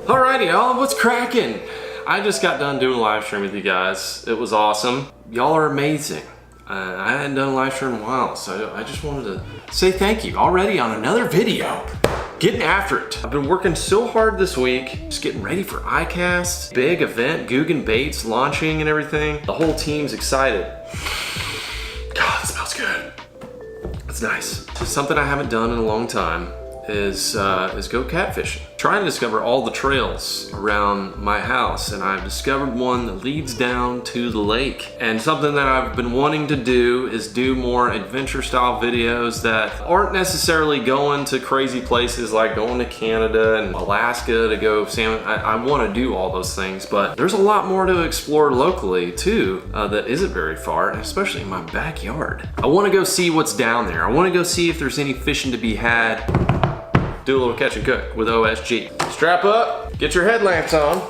Alrighty, y'all, what's cracking? I just got done doing a live stream with you guys. It was awesome. Y'all are amazing. I hadn't done a live stream in a while, so I just wanted to say thank you already on another video. Getting after it. I've been working so hard this week, just getting ready for iCast, big event, Guggen Baits launching and everything. The whole team's excited. God, it smells good. It's nice. So something I haven't done in a long time is go catfishing. Trying to discover all the trails around my house, and I've discovered one that leads down to the lake. And something that I've been wanting to do is do more adventure style videos that aren't necessarily going to crazy places like going to Canada and Alaska to go salmon. I want to do all those things, but there's a lot more to explore locally too that isn't very far, and especially in my backyard. I want to go see what's down there. I want to go see if there's any fishing to be had. Do a little catch and cook with OSG. Strap up, get your headlamps on,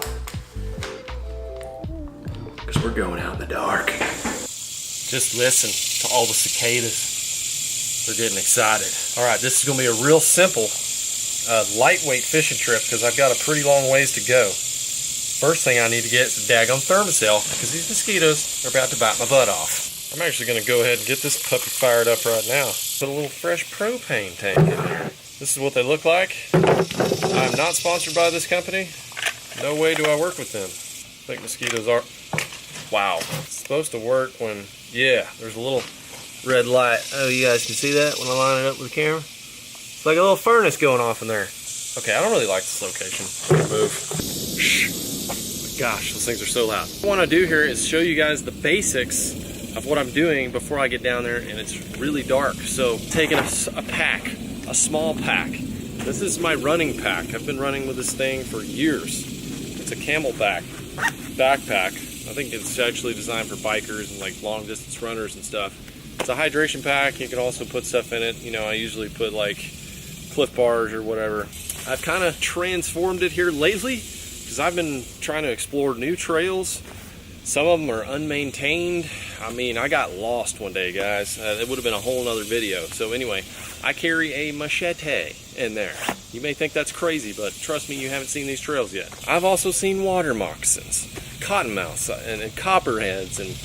because we're going out in the dark. Just listen to all the cicadas. They're getting excited. All right, this is gonna be a real simple, lightweight fishing trip because I've got a pretty long ways to go. First thing I need to get is a daggone thermocell because these mosquitoes are about to bite my butt off. I'm actually gonna go ahead and get this puppy fired up right now. Put a little fresh propane tank in there. This is what they look like. I'm not sponsored by this company. No way do I work with them. I think mosquitoes are... Wow. It's supposed to work when... Yeah, there's a little red light. Oh, you guys can see that when I line it up with the camera? It's like a little furnace going off in there. Okay, I don't really like this location. Move. Shh. Oh my gosh, those things are so loud. What I want to do here is show you guys the basics of what I'm doing before I get down there and it's really dark. So, taking a pack. A small pack. This is my running pack. I've been running with this thing for years. It's a Camelback backpack. I think it's actually designed for bikers and like long distance runners and stuff. It's a hydration pack. You can also put stuff in it. You know, I usually put like Cliff Bars or whatever. I've kind of transformed it here lately because I've been trying to explore new trails. Some of them are unmaintained. I mean, I got lost one day, guys. It would have been a whole nother video. So anyway, I carry a machete in there. You may think that's crazy, but trust me, you haven't seen these trails yet. I've also seen water moccasins, cottonmouths, and copperheads, and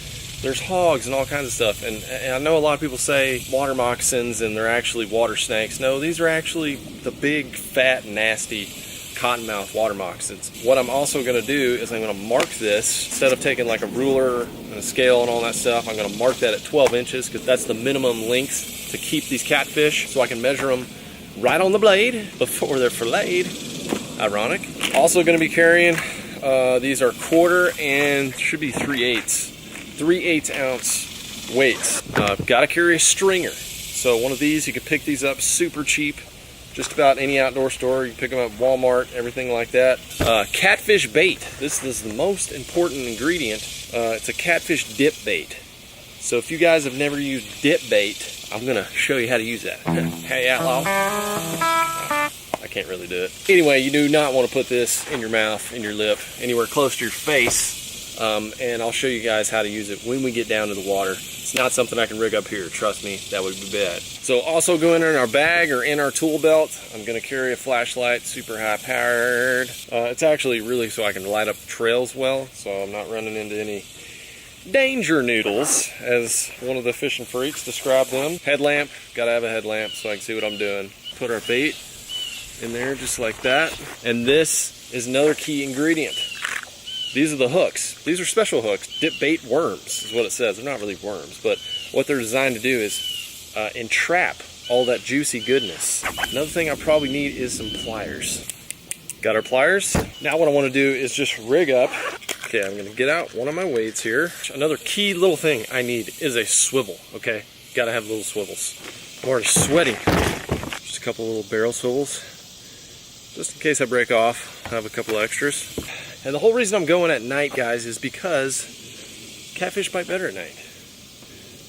there's hogs and all kinds of stuff. And I know a lot of people say water moccasins and they're actually water snakes. No, these are actually the big, fat, nasty cottonmouth water moccasins. What I'm also going to do is I'm going to mark this. Instead of taking like a ruler and a scale and all that stuff, I'm going to mark that at 12 inches because that's the minimum length to keep these catfish, so I can measure them right on the blade before they're filleted. Ironic. Also going to be carrying these are 1/4 and should be 3/8 ounce weights. Got to carry a stringer. So one of these, you can pick these up super cheap. Just about any outdoor store. You can pick them up at Walmart, everything like that. Catfish bait. This is the most important ingredient. It's a catfish dip bait. So if you guys have never used dip bait, I'm gonna show you how to use that. Hey, outlaw. I can't really do it. Anyway, you do not want to put this in your mouth, in your lip, anywhere close to your face. And I'll show you guys how to use it when we get down to the water. It's not something I can rig up here, trust me, that would be bad. So also going in our bag or in our tool belt, I'm gonna carry a flashlight, super high powered. It's actually really so I can light up trails well, so I'm not running into any danger noodles, as one of the fishing freaks described them. Headlamp, gotta have a headlamp so I can see what I'm doing. Put our bait in there just like that. And this is another key ingredient. These are the hooks. These are special hooks. Dip bait worms is what it says. They're not really worms, but what they're designed to do is entrap all that juicy goodness. Another thing I probably need is some pliers. Got our pliers. Now what I want to do is just rig up. Okay, I'm gonna get out one of my weights here. Another key little thing I need is a swivel, okay? Gotta have little swivels. I'm already sweating. Just a couple little barrel swivels. Just in case I break off, I have a couple extras. And the whole reason I'm going at night, guys, is because catfish bite better at night.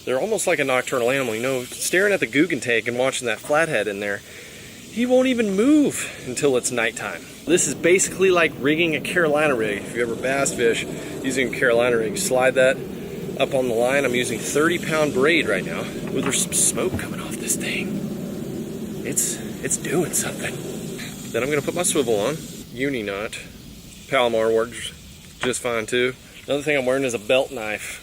They're almost like a nocturnal animal. You know, staring at the Guggen tank and watching that flathead in there, he won't even move until it's nighttime. This is basically like rigging a Carolina rig. If you ever bass fish using a Carolina rig, slide that up on the line. I'm using 30-pound braid right now. Ooh, there's some smoke coming off this thing. It's doing something. Then I'm gonna put my swivel on. uni knot. Palomar works just fine too. Another thing I'm wearing is a belt knife.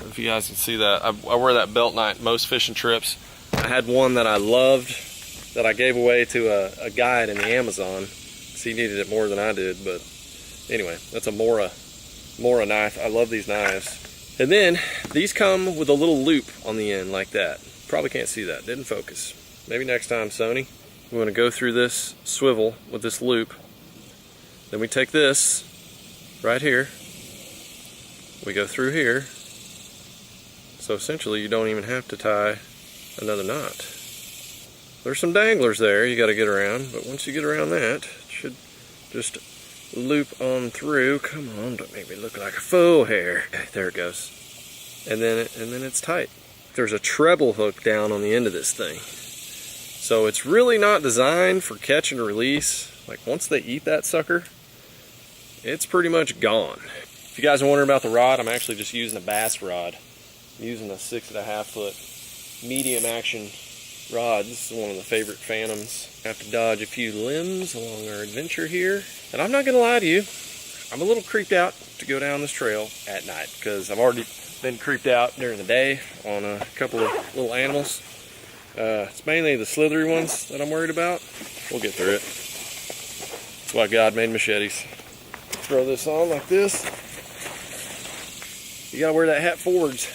If you guys can see that, I wear that belt knife most fishing trips. I had one that I loved that I gave away to a guide in the Amazon. So he needed it more than I did, but anyway, that's a Mora knife. I love these knives. And then these come with a little loop on the end like that. Probably can't see that, didn't focus. Maybe next time, Sony. We want to go through this swivel with this loop. Then we take this right here. We go through here. So essentially you don't even have to tie another knot. There's some danglers there you got to get around, but once you get around that, it should just loop on through. Come on, don't make me look like a fool here. There it goes. And then it's tight. There's a treble hook down on the end of this thing. So it's really not designed for catch and release. Like once they eat that sucker, it's pretty much gone. If you guys are wondering about the rod, I'm actually just using a bass rod. I'm using a 6.5 foot medium action rod. This is one of the favorite Phantoms. I have to dodge a few limbs along our adventure here. And I'm not gonna lie to you, I'm a little creeped out to go down this trail at night because I've already been creeped out during the day on a couple of little animals. It's mainly the slithery ones that I'm worried about. We'll get through it. That's why God made machetes. Throw this on like this. You gotta wear that hat forwards,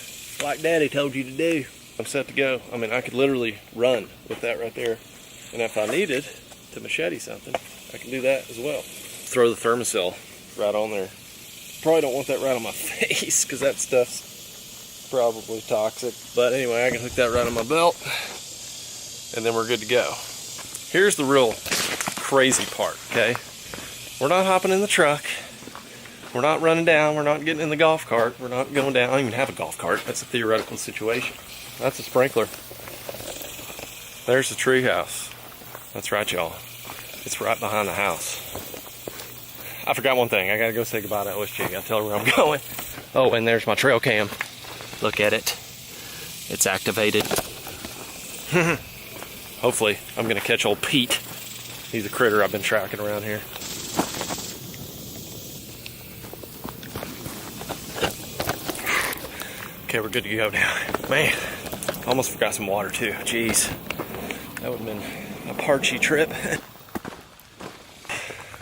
like Daddy told you to do. I'm set to go. I mean, I could literally run with that right there. And if I needed to machete something, I can do that as well. Throw the thermocell right on there. Probably don't want that right on my face because that stuff's probably toxic. But anyway, I can hook that right on my belt and then we're good to go. Here's the real crazy part, okay? We're not hopping in the truck. We're not running down. We're not getting in the golf cart. We're not going down. I don't even have a golf cart. That's a theoretical situation. That's a sprinkler. There's the tree house. That's right, y'all. It's right behind the house. I forgot one thing. I gotta go say goodbye to OSG. I gotta tell her where I'm going. Oh, and there's my trail cam. Look at it. It's activated. Hopefully, I'm gonna catch old Pete. He's a critter I've been tracking around here. Okay, we're good to go now. Man, almost forgot some water too. Jeez, that would have been a parchy trip.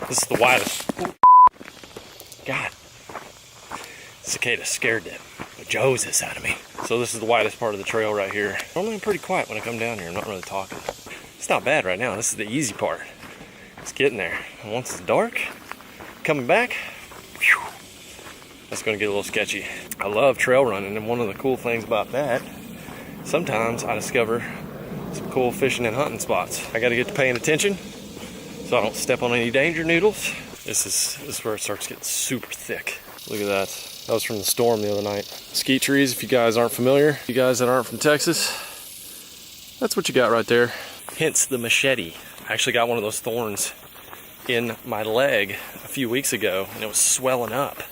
This is the widest. God, cicada scared the Joses out of me. So this is the widest part of the trail right here. Normally I'm pretty quiet when I come down here. I'm not really talking. It's not bad right now. This is the easy part. It's getting there. And once it's dark, coming back, whew, that's gonna get a little sketchy. I love trail running, and one of the cool things about that, sometimes I discover some cool fishing and hunting spots. I gotta get to paying attention so I don't step on any danger noodles. This is where it starts getting super thick. Look at that. That was from the storm the other night. Mesquite trees, if you guys aren't familiar, you guys that aren't from Texas, that's what you got right there. Hence the machete. I actually got one of those thorns in my leg a few weeks ago, and it was swelling up.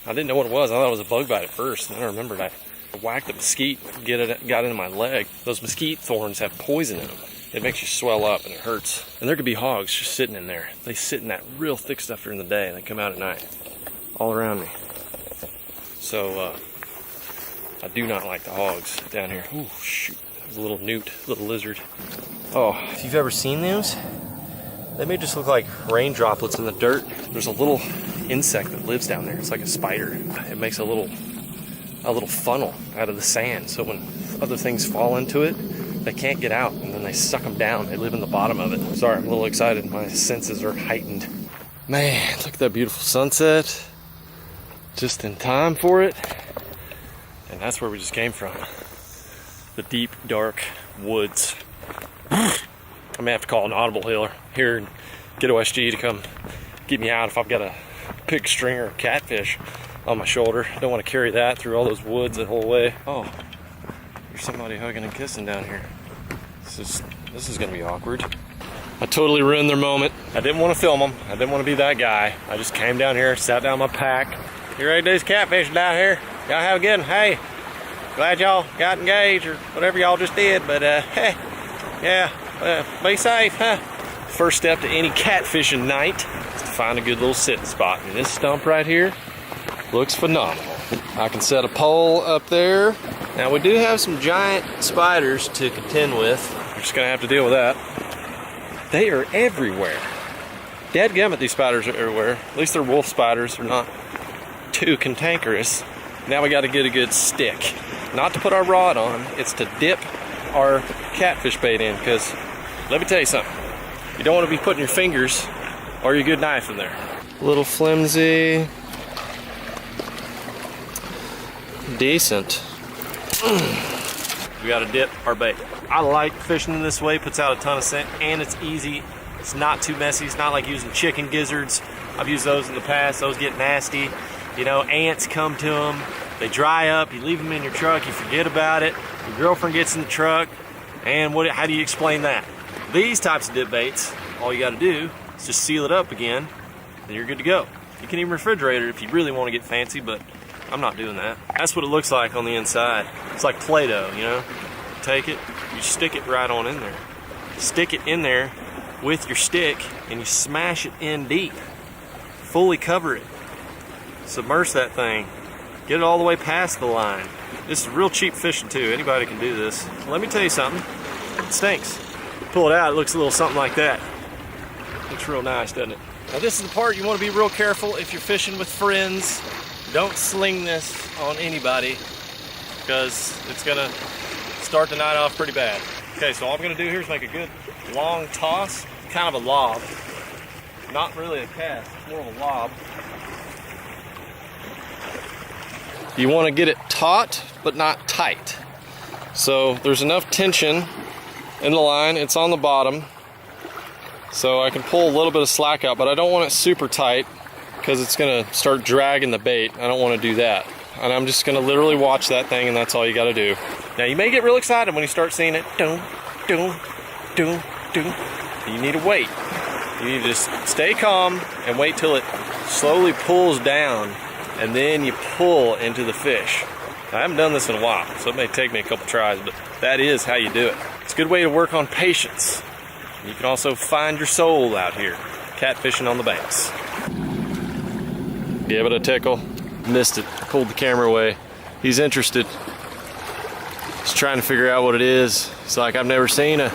I didn't know what it was. I thought it was a bug bite at first, and then I remembered I whacked a mesquite, got into my leg. Those mesquite thorns have poison in them. It makes you swell up and it hurts. And there could be hogs just sitting in there. They sit in that real thick stuff during the day and they come out at night, all around me. So I do not like the hogs down here. Ooh, shoot, there's a little newt, little lizard. Oh, if you've ever seen those, they may just look like rain droplets in the dirt. There's a little insect that lives down there. It's like a spider. It makes a little funnel out of the sand. So when other things fall into it, they can't get out, and then they suck them down. They live in the bottom of it. Sorry, I'm a little excited. My senses are heightened. Man, look at that beautiful sunset. Just in time for it. And that's where we just came from. The deep, dark woods. I may have to call an audible here and get OSG to come get me out if I've got a big stringer of catfish on my shoulder. I don't want to carry that through all those woods the whole way. Oh, there's somebody hugging and kissing down here. This is gonna be awkward. I totally ruined their moment. I didn't want to film them. I didn't want to be that guy. I just came down here, sat down my pack. You ready to do some catfishing down here? Y'all have a good one. Hey, glad y'all got engaged or whatever y'all just did, but hey, yeah, be safe, huh? First step to any catfishing night is find a good little sitting spot. And this stump right here looks phenomenal. I can set a pole up there. Now we do have some giant spiders to contend with. We're just gonna have to deal with that. They are everywhere. Dadgummit, these spiders are everywhere. At least they're wolf spiders. They're not too cantankerous. Now we gotta get a good stick. Not to put our rod on, it's to dip our catfish bait in, because let me tell you something. You don't want to be putting your fingers or your good knife in there. A little flimsy. Decent. We gotta dip our bait. I like fishing in this way, puts out a ton of scent, and it's easy. It's not too messy. It's not like using chicken gizzards. I've used those in the past. Those get nasty. You know, ants come to them. They dry up. You leave them in your truck. You forget about it. Your girlfriend gets in the truck. And how do you explain that? These types of dip baits, all you got to do is just seal it up again, and you're good to go. You can even refrigerate it if you really want to get fancy, but I'm not doing that. That's what it looks like on the inside. It's like Play-Doh, you know? Take it, you stick it right on in there. Stick it in there with your stick, and you smash it in deep. Fully cover it. Submerge that thing. Get it all the way past the line. This is real cheap fishing too. Anybody can do this. Let me tell you something. It stinks. Pull it out, it looks a little something like that. Looks real nice, doesn't it? Now this is the part you want to be real careful if you're fishing with friends. Don't sling this on anybody, because it's gonna start the night off pretty bad. Okay, so all I'm gonna do here is make a good long toss, kind of a lob. Not really a cast, it's more of a lob. You want to get it taut, but not tight. So there's enough tension in the line. It's on the bottom, so I can pull a little bit of slack out, but I don't want it super tight because it's going to start dragging the bait. I don't want to do that. And I'm just going to literally watch that thing, and that's all you got to do. Now you may get real excited when you start seeing it. Doom, doom, doom, doom. You need to wait. You need to just stay calm and wait till it slowly pulls down, and then you pull into the fish. I haven't done this in a while, so it may take me a couple tries, but that is how you do it. It's a good way to work on patience. You can also find your soul out here, catfishing on the banks. Give it a tickle. Missed it. Pulled the camera away. He's interested. He's trying to figure out what it is. He's like, I've never seen a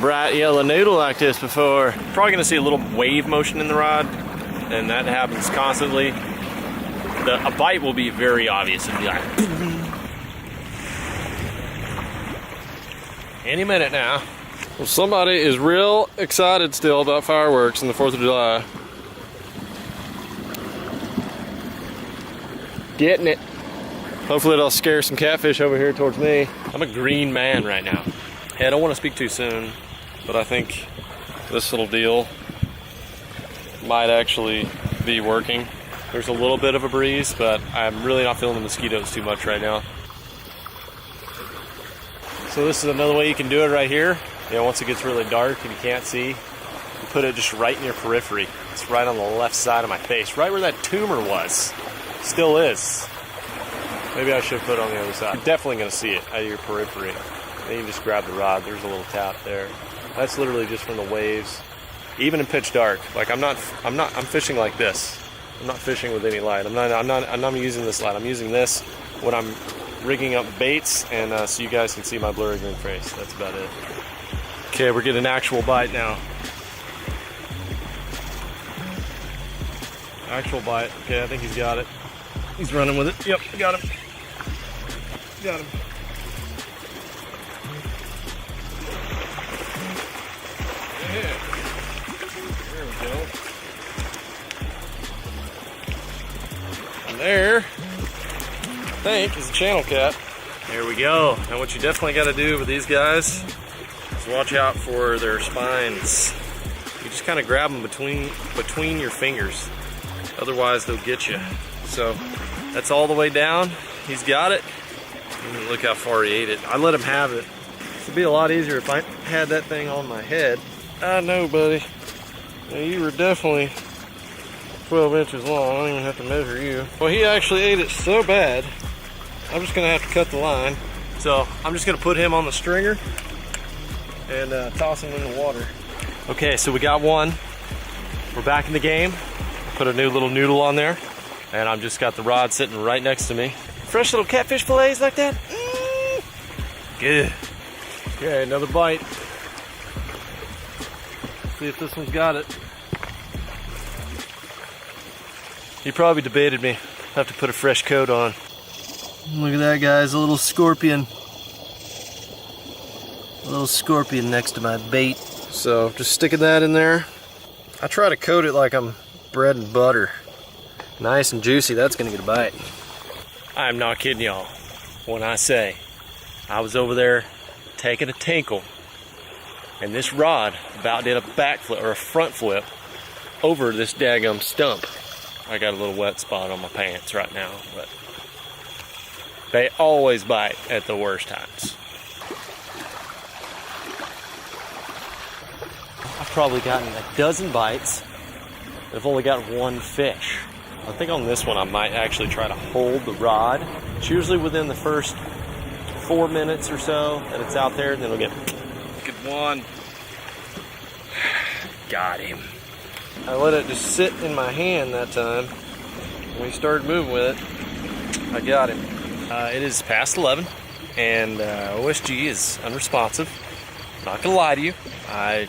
bright yellow noodle like this before. Probably gonna see a little wave motion in the rod, and that happens constantly. A bite will be very obvious. It'll be like any minute now. Well, somebody is real excited still about fireworks and the 4th of July. Getting it. Hopefully it'll scare some catfish over here towards me. I'm a green man right now. Hey, I don't want to speak too soon, but I think this little deal might actually be working. There's a little bit of a breeze, but I'm really not feeling the mosquitoes too much right now. So this is another way you can do it right here. You know, once it gets really dark and you can't see, you put it just right in your periphery. It's right on the left side of my face, right where that tumor was. Still is. Maybe I should put it on the other side. You're definitely going to see it out of your periphery. Then you just grab the rod. There's a little tap there. That's literally just from the waves. Even in pitch dark, like I'm fishing like this. I'm not fishing with any light. I'm not using this light. I'm using this when I'm rigging up baits, and so you guys can see my blurry green face. That's about it. Okay, we're getting an actual bite now. Actual bite. Okay, I think he's got it. He's running with it. Yep, got him. Got him. Yeah. There we go. And there, I think, is a channel cat. There we go. Now what you definitely got to do with these guys is watch out for their spines. You just kind of grab them between your fingers. Otherwise they'll get you. So that's all the way down. He's got it. And look how far he ate it. I let him have it. It'd be a lot easier if I had that thing on my head. I know, buddy. Now, you were definitely 12 inches long. I don't even have to measure you. Well, he actually ate it so bad, I'm just gonna have to cut the line. So I'm just gonna put him on the stringer and toss him in the water. Okay, so we got one. We're back in the game. Put a new little noodle on there, and I've just got the rod sitting right next to me. Fresh little catfish fillets like that. Good. Okay, another bite. See if this one's got it. He probably debated me. Have to put a fresh coat on. Look at that, guys, a little scorpion. A little scorpion next to my bait. So just sticking that in there. I try to coat it like I'm bread and butter. Nice and juicy, that's gonna get a bite. I'm not kidding y'all when I say I was over there taking a tinkle, and this rod about did a backflip or a front flip over this daggum stump. I got a little wet spot on my pants right now, but they always bite at the worst times. I've probably gotten a dozen bites. I've only got one fish. I think on this one I might actually try to hold the rod. It's usually within the first 4 minutes or so that it's out there, and then we'll get good one. Got him. I let it just sit in my hand that time. When we started moving with it, I got him. It is past 11, and OSG is unresponsive. I'm not gonna lie to you. I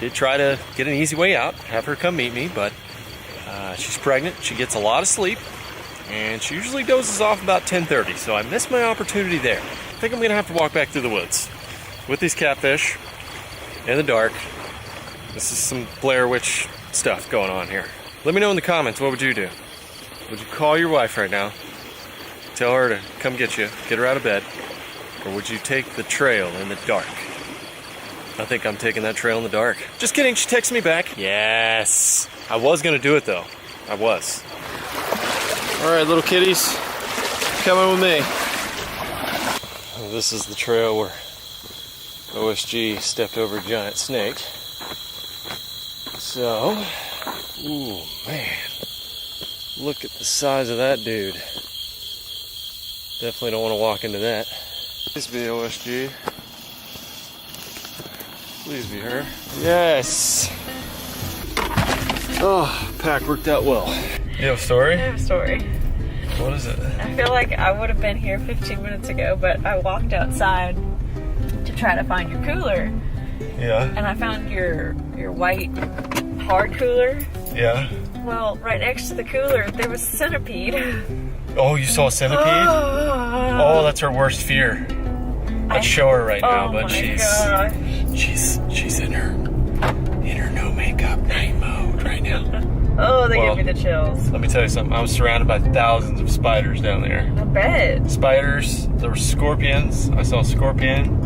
did try to get an easy way out, have her come meet me, but she's pregnant, she gets a lot of sleep, and she usually dozes off about 10:30, so I missed my opportunity there. I think I'm gonna have to walk back through the woods with these catfish in the dark. This is some Blair Witch stuff going on here. Let me know in the comments, what would you do? Would you call your wife right now, tell her to come get you, get her out of bed, or would you take the trail in the dark? I think I'm taking that trail in the dark. Just kidding, she texted me back. Yes. I was gonna do it though. I was. All right, little kitties, coming with me. This is the trail where OSG stepped over a giant snake. So, ooh, man. Look at the size of that dude. Definitely don't want to walk into that. Please be OSG. Please be her. Yes. Oh, pack worked out well. You have a story? I have a story. What is it? I feel like I would have been here 15 minutes ago, but I walked outside to try to find your cooler. Yeah. And I found your white hard cooler. Yeah. Well, right next to the cooler, there was a centipede. Oh, you saw a centipede? Oh, that's her worst fear. I'd show her right now, but she's in her no makeup night mode right now. Oh, they give me the chills. Let me tell you something. I was surrounded by thousands of spiders down there. I bet. Spiders. There were scorpions. I saw a scorpion.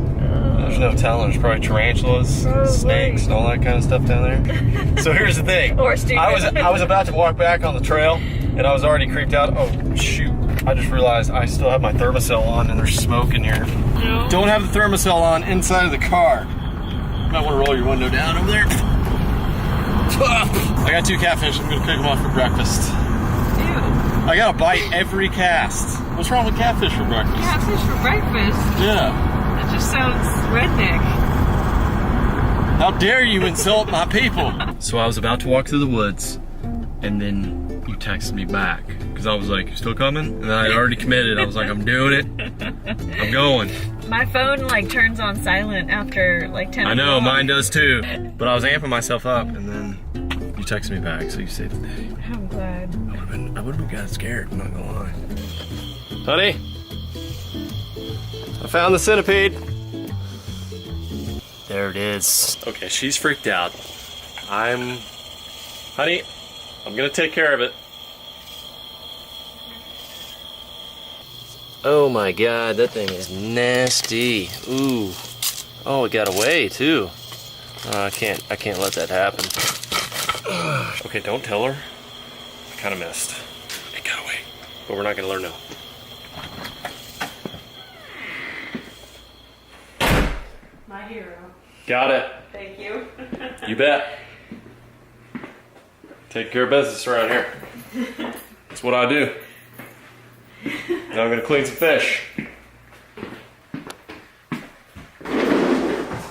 There's no telling. There's probably tarantulas, snakes, and all that kind of stuff down there. So here's the thing. I was about to walk back on the trail, and I was already creeped out. Oh shoot! I just realized I still have my thermocell on, and there's smoke in here. No. Don't have the thermocell on inside of the car. You might want to roll your window down over there. I got 2 catfish. I'm gonna cook them off for breakfast. Ew. I gotta bite every cast. What's wrong with catfish for breakfast? Catfish for breakfast? Yeah. That just sounds redneck. How dare you insult my people? So I was about to walk through the woods, and then you texted me back. Because I was like, you still coming? And then I already committed. I was like, I'm doing it. I'm going. My phone like turns on silent after like 10 I know, mine does too. But I was amping myself up, and then you texted me back, so you saved the day. I'm glad. I would have been kind of scared, I'm not gonna lie. Honey, I found the centipede. There it is. Okay, she's freaked out. Honey, I'm gonna take care of it. Oh my god, that thing is nasty. Ooh. Oh, it got away too. I can't let that happen. Okay, don't tell her. I kinda missed. It got away. But we're not gonna let her know. My hero. Got it. Thank you. You bet. Take care of business around here. That's what I do. Now I'm gonna clean some fish.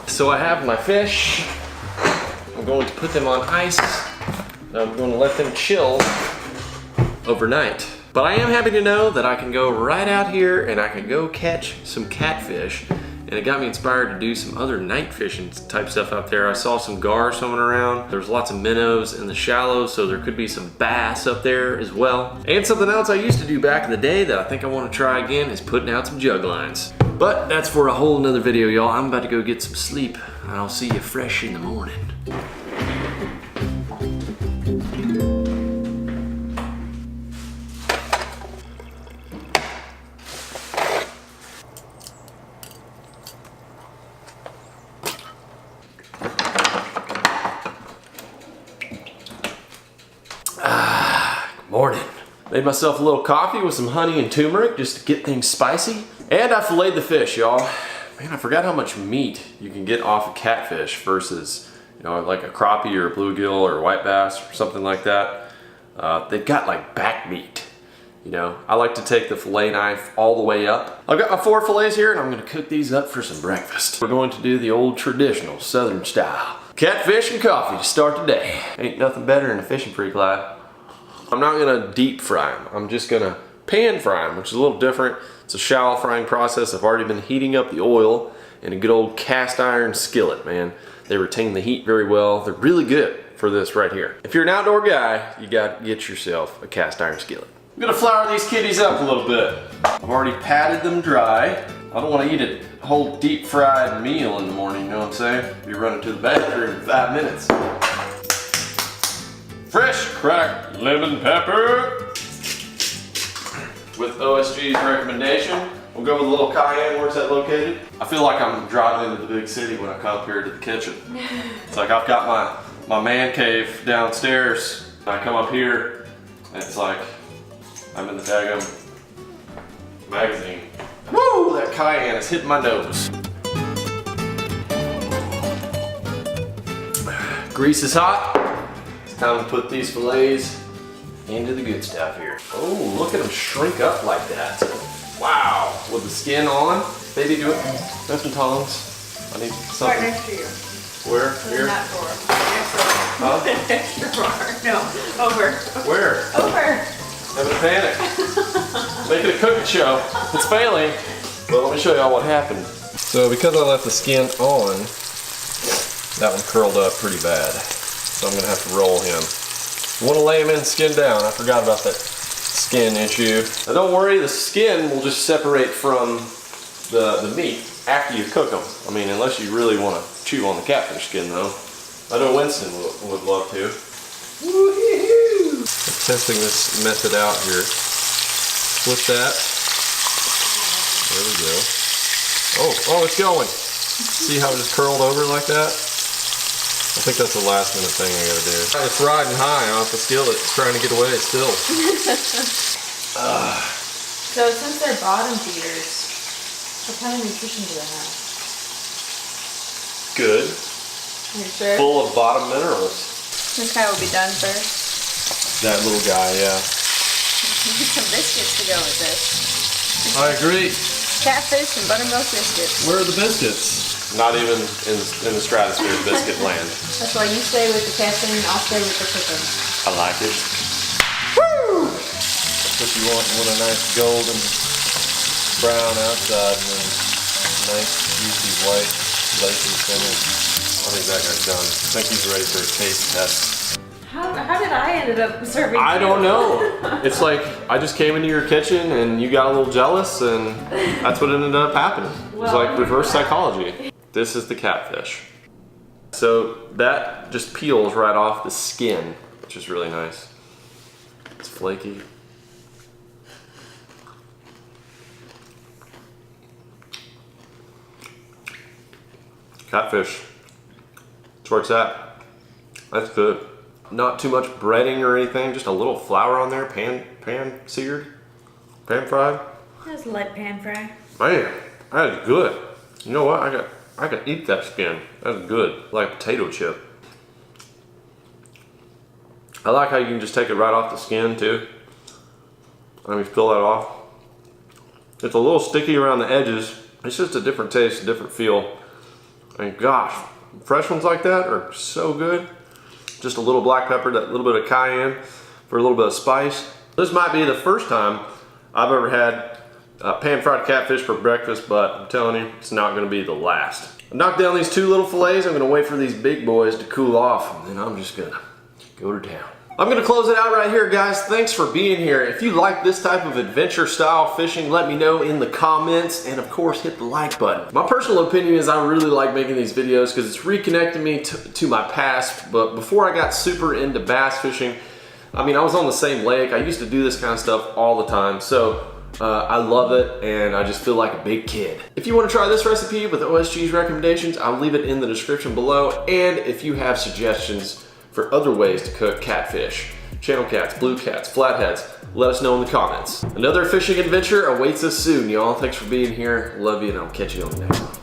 So I have my fish. I'm going to put them on ice I'm going to let them chill overnight. But I am happy to know that I can go right out here and I can go catch some catfish. And it got me inspired to do some other night fishing type stuff out there. I saw some gar swimming around. There's lots of minnows in the shallows, so there could be some bass up there as well. And something else I used to do back in the day that I think I want to try again is putting out some jug lines. But that's for a whole nother video, y'all. I'm about to go get some sleep, and I'll see you fresh in the morning. Morning. Made myself a little coffee with some honey and turmeric just to get things spicy. And I filleted the fish, y'all. Man, I forgot how much meat you can get off of catfish versus, you know, like a crappie or a bluegill or white bass or something like that. They've got like back meat. You know, I like to take the fillet knife all the way up. I've got my 4 fillets here and I'm gonna cook these up for some breakfast. We're going to do the old traditional Southern style. Catfish and coffee to start the day. Ain't nothing better than a fishing freak life. I'm not gonna deep fry them. I'm just gonna pan fry them, which is a little different. It's a shallow frying process. I've already been heating up the oil in a good old cast iron skillet, man. They retain the heat very well. They're really good for this right here. If you're an outdoor guy, you gotta get yourself a cast iron skillet. I'm gonna flour these kitties up a little bit. I've already patted them dry. I don't wanna eat a whole deep fried meal in the morning, you know what I'm saying? Be running to the bathroom in 5 minutes. Fresh cracked lemon pepper. With OSG's recommendation, we'll go with a little cayenne. Where's that located? I feel like I'm driving into the big city when I come up here to the kitchen. It's like I've got my man cave downstairs. I come up here and it's like I'm in the daggum magazine. Woo! That cayenne is hitting my nose. Grease is hot. Time to put these fillets into the good stuff here. Oh, look at them shrink up like that. Wow, with the skin on. Baby, do it. There's some tongs. I need something. Right next to you. Where? Here? That door. Next door. Huh? No, over. Where? Over. Having a panic. Making a cooking show. It's failing. But let me show y'all what happened. So because I left the skin on, that one curled up pretty bad. So I'm gonna have to roll him. You wanna lay him in skin down. I forgot about that skin issue. Now don't worry, the skin will just separate from the meat after you cook them. I mean, unless you really wanna chew on the catfish skin though. I know Winston would love to. Woo-hoo-hoo! I'm testing this method out here. Split that. There we go. Oh, it's going. See how it just curled over like that? I think that's the last minute thing I gotta do. It's riding high off the skillet. It's trying to get away still. So since they're bottom feeders, what kind of nutrition do they have? Good. You sure? Full of bottom minerals. This guy will be done first. That little guy, yeah. Need some biscuits to go with this. I agree. Catfish and buttermilk biscuits. Where are the biscuits? Not even in the stratosphere biscuit land. That's why you stay with the caffeine, I'll stay with the cooking. I like it. Woo! That's what you want a nice golden brown outside and then nice juicy white lacy center. I think that guy's done. I think he's ready for a taste test. How did I end up serving I don't know. It's like I just came into your kitchen and you got a little jealous and that's what ended up happening. It was like reverse psychology. This is the catfish. So that just peels right off the skin, which is really nice. It's flaky. Catfish. That's where it's at. That's good. Not too much breading or anything, just a little flour on there, pan seared, pan fried. That's light pan fry. Man, that is good. You know what? I can eat that skin. That's good, like a potato chip. I like how you can just take it right off the skin too. Let me peel that off. It's a little sticky around the edges. It's just a different taste, a different feel. And gosh, fresh ones like that are so good. just a little black pepper, that little bit of cayenne for a little bit of spice. This might be the first time I've ever had pan-fried catfish for breakfast, but I'm telling you, it's not gonna be the last. I knocked down these 2 little fillets. I'm gonna wait for these big boys to cool off, and then I'm just gonna go to town. I'm gonna close it out right here, guys. Thanks for being here. If you like this type of adventure style fishing, let me know in the comments, and of course, hit the like button. My personal opinion is I really like making these videos because it's reconnecting me to my past, but before I got super into bass fishing, I mean, I was on the same lake. I used to do this kind of stuff all the time, so I love it, and I just feel like a big kid. If you want to try this recipe with OSG's recommendations, I'll leave it in the description below. And if you have suggestions for other ways to cook catfish, channel cats, blue cats, flatheads, let us know in the comments. Another fishing adventure awaits us soon, y'all. Thanks for being here. Love you, and I'll catch you on the next one.